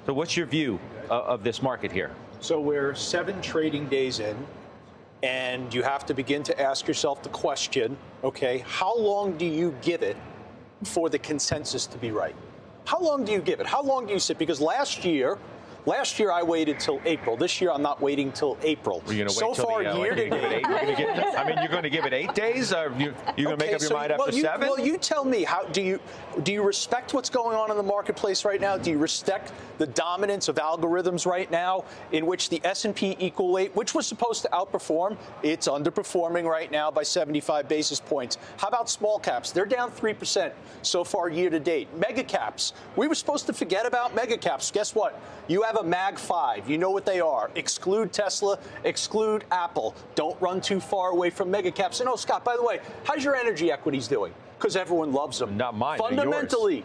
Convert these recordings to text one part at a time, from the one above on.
So what's your view of this market here? So we're 7 trading days in, and you have to begin to ask yourself the question, okay, how long do you give it for the consensus to be right? How long do you give it? How long do you sit? Because last year I waited till April. This year I'm not waiting till April. So far, year to date. You're going to give it 8 days? Or you're going to make up your mind after 7? Well, you tell me. How do you respect what's going on in the marketplace right now? Do you respect the dominance of algorithms right now, in which the S&P equal weight, which was supposed to outperform, it's underperforming right now by 75 basis points. How about small caps? They're down 3% so far year to date. Mega caps. We were supposed to forget about mega caps. Guess what? You have a Mag 5. You know what they are. Exclude Tesla, exclude Apple. Don't run too far away from mega caps. And Scott, by the way, how's your energy equities doing? Because everyone loves them. Not mine. Fundamentally.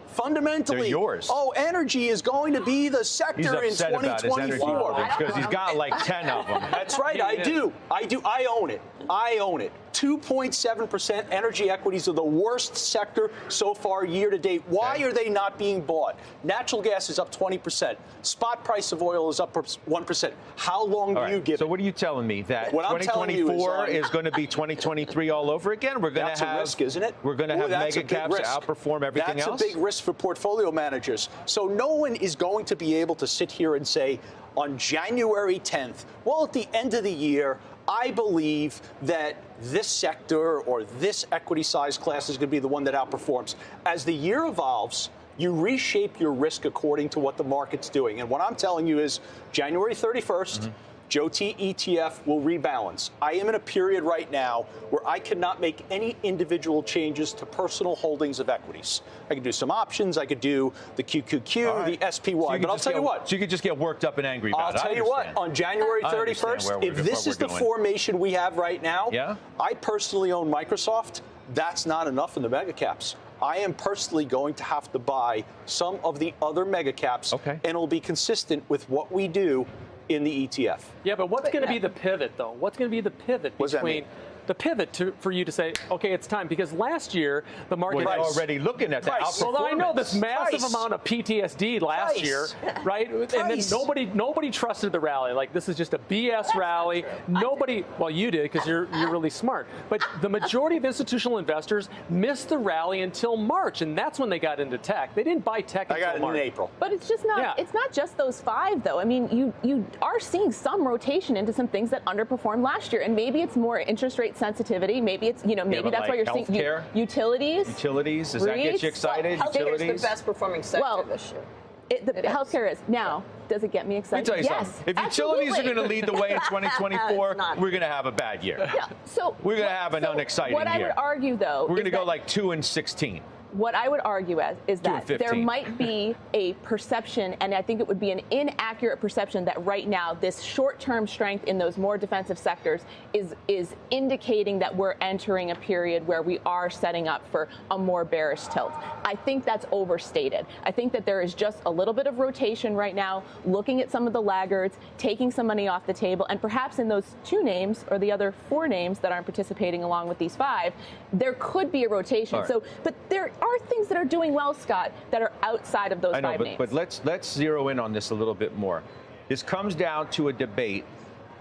They're yours. Oh, energy is going to be the sector in 2024. About his energy because he's got like 10 of them. That's right. I do. I own it. 2.7% energy equities are the worst sector so far year to date. Why are they not being bought? Natural gas is up 20%. Spot price of oil is up 1%. How long do you give it? So what are you telling me? That 2024 is going to be 2023 all over again? We're going to have, that's a risk, isn't it? We're going to have mega caps outperform everything else? That's a big risk for portfolio managers. So no one is going to be able to sit here and say on January 10th, well, at the end of the year, I believe that this sector or this equity size class is going to be the one that outperforms. As the year evolves, you reshape your risk according to what the market's doing. And what I'm telling you is January 31st, JOT ETF will rebalance. I am in a period right now where I cannot make any individual changes to personal holdings of equities. I could do some options. I could do the QQQ, the SPY. But I'll tell you what. So you could just get worked up and angry about it. I'll tell you what. On January 31st, if this is the formation we have right now, I personally own Microsoft. That's not enough in the mega caps. I am personally going to have to buy some of the other mega caps, and it'll be consistent with what we do in the ETF. Yeah, but what's going to be the pivot, though? What's going to be the pivot between the pivot for you to say, okay, it's time? Because last year, the market was already looking at that outperformance. Well, I know this massive amount of PTSD last year, right? And then nobody trusted the rally. Like, this is just a BS rally. Nobody, well, you did because you're really smart. But the majority of institutional investors missed the rally until March, and that's when they got into tech. They didn't buy tech until March. I got it in April. But it's just not, it's not just those 5, though. I mean, you are seeing some rotation into some things that underperformed last year, and maybe it's more interest rate sensitivity. Maybe it's, maybe that's why you're seeing utilities. Utilities, does that get you excited? Well, healthcare is the best performing sector this year. The healthcare is. Now, does it get me excited? Let me tell you something. If utilities are going to lead the way in 2024, we're going to have a bad year. Yeah, so we're going to have an unexciting year. What I would argue, though, we're going to go like 2-16. What I would argue is that there might be a perception, and I think it would be an inaccurate perception, that right now this short-term strength in those more defensive sectors is indicating that we're entering a period where we are setting up for a more bearish tilt. I think that's overstated. I think that there is just a little bit of rotation right now, looking at some of the laggards, taking some money off the table, and perhaps in those 2 names or the other 4 names that aren't participating along with these 5, there could be a rotation. Right. So, but there are things that are doing well, Scott, that are outside of those 5 names. But let's zero in on this a little bit more. This comes down to a debate,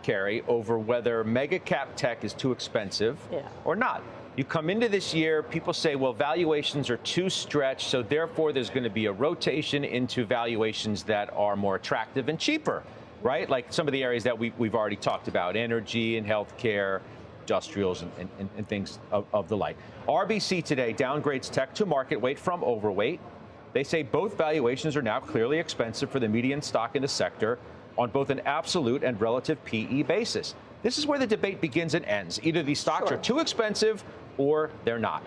Carrie, over whether mega cap tech is too expensive or not. You come into this year, people say, well, valuations are too stretched, so therefore there's going to be a rotation into valuations that are more attractive and cheaper, right? Like some of the areas that we've already talked about, energy and healthcare, industrials and things of the like. RBC today downgrades tech to market weight from overweight. They say both valuations are now clearly expensive for the median stock in the sector on both an absolute and relative PE basis. This is where the debate begins and ends. Either these stocks are too expensive or they're not.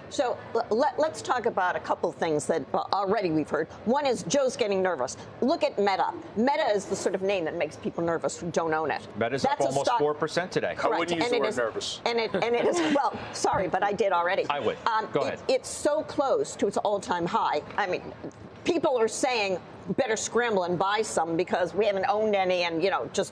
So let's talk about a couple things that already we've heard. One is Joe's getting nervous. Look at Meta. Meta is the sort of name that makes people nervous who don't own it. Meta's up almost 4% today. Correct. I wouldn't use the word nervous. And it is, well, sorry, but I did already. I would. Go ahead. It's so close to its all-time high. I mean, people are saying better scramble and buy some because we haven't owned any, and just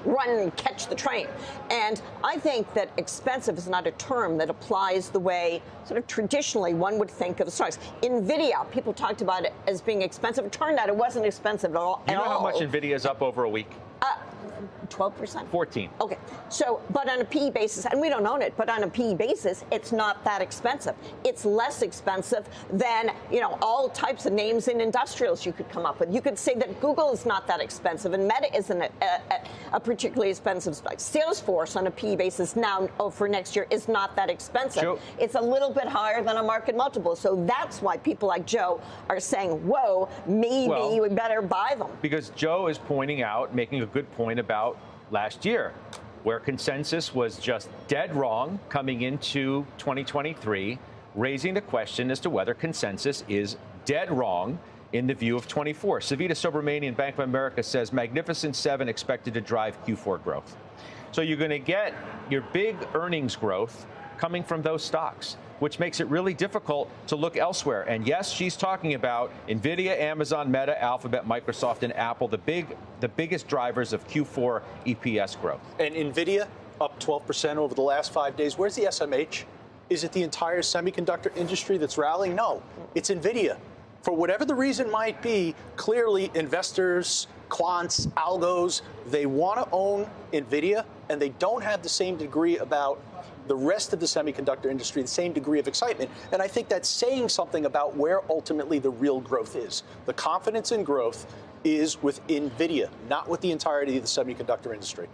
run and catch the train. And I think that expensive is not a term that applies the way sort of traditionally one would think of stocks. NVIDIA, people talked about it as being expensive. It turned out it wasn't expensive at all. You know how much NVIDIA is up over a week? 12%? 14. Okay. So, but on a PE basis, and we don't own it, but on a PE basis, it's not that expensive. It's less expensive than, all types of names in industrials you could come up with. You could say that Google is not that expensive, and Meta isn't a particularly expensive stock. Salesforce on a PE basis now for next year is not that expensive. Sure. It's a little bit higher than a market multiple. So that's why people like Joe are saying, whoa, maybe we better buy them. Because Joe is pointing out, making a good point about last year, where consensus was just dead wrong coming into 2023, raising the question as to whether consensus is dead wrong in the view of 24. Savita Subramanian, Bank of America, says Magnificent Seven expected to drive Q4 growth. So you're going to get your big earnings growth coming from those stocks, which makes it really difficult to look elsewhere. And yes, she's talking about NVIDIA, Amazon, Meta, Alphabet, Microsoft, and Apple, the biggest drivers of Q4 EPS growth. And NVIDIA up 12% over the last 5 days. Where's the SMH? Is it the entire semiconductor industry that's rallying? No, it's NVIDIA. For whatever the reason might be, clearly investors, quants, algos, they want to own NVIDIA, and they don't have the same degree about the rest of the semiconductor industry, the same degree of excitement. And I think that's saying something about where ultimately the real growth is. The confidence in growth is with NVIDIA, not with the entirety of the semiconductor industry.